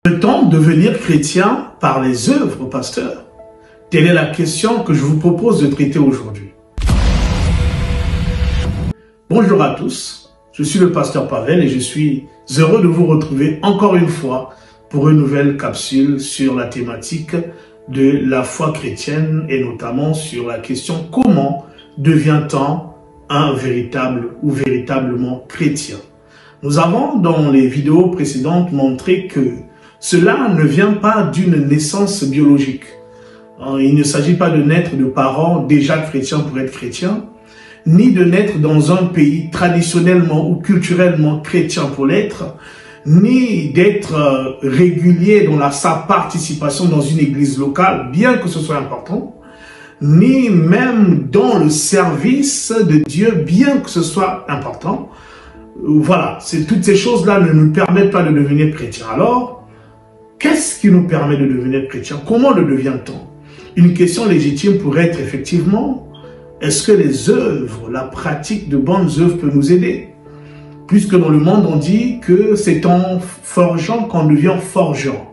Peut-on devenir chrétien par les œuvres, pasteur? Telle est la question que je vous propose de traiter aujourd'hui. Bonjour à tous, je suis le pasteur Pavel et je suis heureux de vous retrouver encore une fois pour une nouvelle capsule sur la thématique de la foi chrétienne et notamment sur la question comment devient-on un véritable ou véritablement chrétien. Nous avons dans les vidéos précédentes montré que cela ne vient pas d'une naissance biologique. Il ne s'agit pas de naître de parents déjà chrétiens pour être chrétien, ni de naître dans un pays traditionnellement ou culturellement chrétien pour l'être, ni d'être régulier dans sa participation dans une église locale, bien que ce soit important, ni même dans le service de Dieu, bien que ce soit important. Voilà, toutes ces choses-là ne nous permettent pas de devenir chrétiens. Alors, qu'est-ce qui nous permet de devenir chrétien? Comment le devient-on? Une question légitime pourrait être effectivement, est-ce que les œuvres, la pratique de bonnes œuvres peut nous aider? Puisque dans le monde on dit que c'est en forgeant qu'on devient forgeant.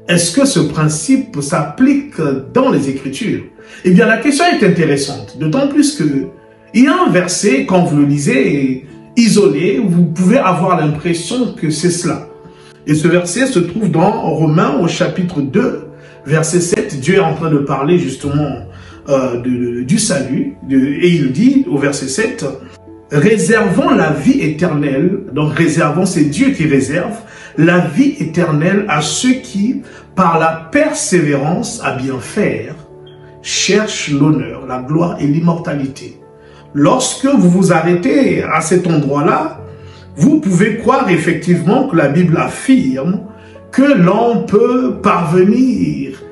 Est-ce que ce principe s'applique dans les Écritures? Eh bien la question est intéressante, d'autant plus que il y a un verset, quand vous le lisez isolé, vous pouvez avoir l'impression que c'est cela. Et ce verset se trouve dans Romains au chapitre 2, verset 7. Dieu est en train de parler justement du salut. Et il dit au verset 7, « Réservons la vie éternelle », donc réservons, c'est Dieu qui réserve, « la vie éternelle à ceux qui, par la persévérance à bien faire, cherchent l'honneur, la gloire et l'immortalité. » Lorsque vous vous arrêtez à cet endroit-là, vous pouvez croire effectivement que la Bible affirme que l'on peut parvenir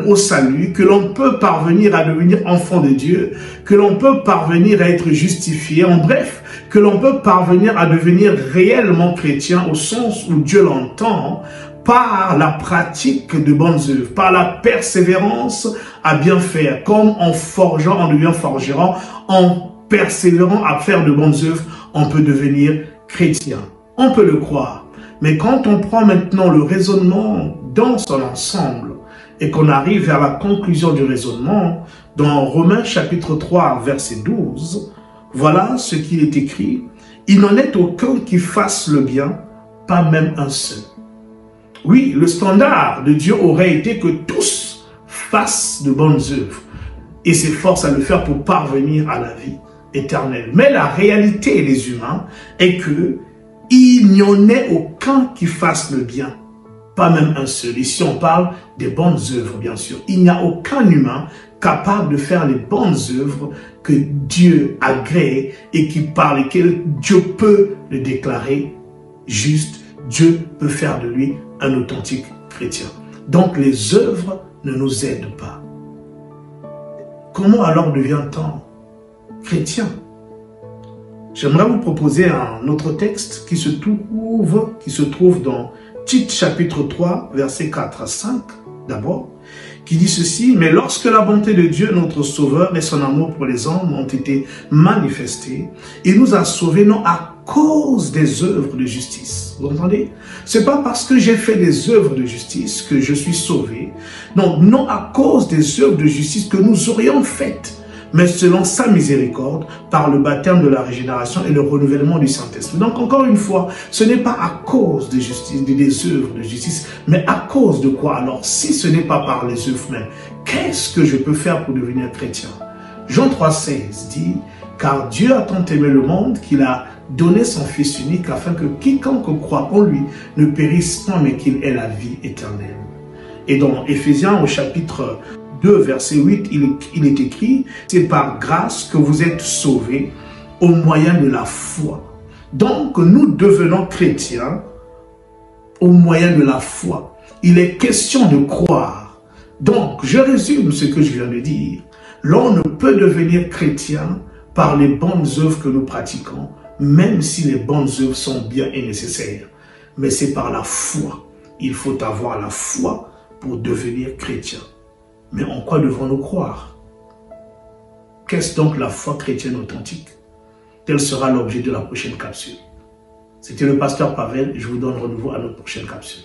au salut, que l'on peut parvenir à devenir enfant de Dieu, que l'on peut parvenir à être justifié, en bref, que l'on peut parvenir à devenir réellement chrétien au sens où Dieu l'entend, par la pratique de bonnes œuvres, par la persévérance à bien faire, comme en forgeant, on devient forgeron, en persévérant à faire de bonnes œuvres, on peut devenir chrétien. On peut le croire. Mais quand on prend maintenant le raisonnement dans son ensemble et qu'on arrive vers la conclusion du raisonnement, dans Romains chapitre 3, verset 12, voilà ce qu'il est écrit. « Il n'en est aucun qui fasse le bien, pas même un seul. » Oui, le standard de Dieu aurait été que tous fassent de bonnes œuvres et s'efforcent à le faire pour parvenir à la vie éternelle. Mais la réalité des humains est que il n'y en ait aucun qui fasse le bien, pas même un seul. Ici, on parle des bonnes œuvres, bien sûr. Il n'y a aucun humain capable de faire les bonnes œuvres que Dieu agrée et qui par lesquelles Dieu peut le déclarer juste. Dieu peut faire de lui un authentique chrétien. Donc, les œuvres ne nous aident pas. Comment alors devient-on chrétien? J'aimerais vous proposer un autre texte qui se trouve dans Tite chapitre 3, versets 4 à 5, d'abord, qui dit ceci, « Mais lorsque la bonté de Dieu, notre Sauveur, et son amour pour les hommes ont été manifestés, il nous a sauvés non à cause des œuvres de justice. » Vous entendez? C'est pas parce que j'ai fait des œuvres de justice que je suis sauvé. Non à cause des œuvres de justice que nous aurions faites, mais selon sa miséricorde, par le baptême de la régénération et le renouvellement du Saint-Esprit. Donc, encore une fois, ce n'est pas à cause de justice, des œuvres de justice, mais à cause de quoi? Alors, si ce n'est pas par les œuvres même, qu'est-ce que je peux faire pour devenir chrétien? Jean 3,16 dit, « Car Dieu a tant aimé le monde qu'il a donné son Fils unique afin que quiconque croit en lui ne périsse pas, mais qu'il ait la vie éternelle. » Et dans Éphésiens, au chapitre 2, verset 8, il est écrit, « C'est par grâce que vous êtes sauvés au moyen de la foi. » Donc, nous devenons chrétiens au moyen de la foi. Il est question de croire. Donc, je résume ce que je viens de dire. L'on ne peut devenir chrétien par les bonnes œuvres que nous pratiquons, même si les bonnes œuvres sont bien et nécessaires. Mais c'est par la foi. Il faut avoir la foi pour devenir chrétien. Mais en quoi devons-nous croire? Qu'est-ce donc la foi chrétienne authentique? Tel sera l'objet de la prochaine capsule. C'était le pasteur Pavel et je vous donne rendez-vous à notre prochaine capsule.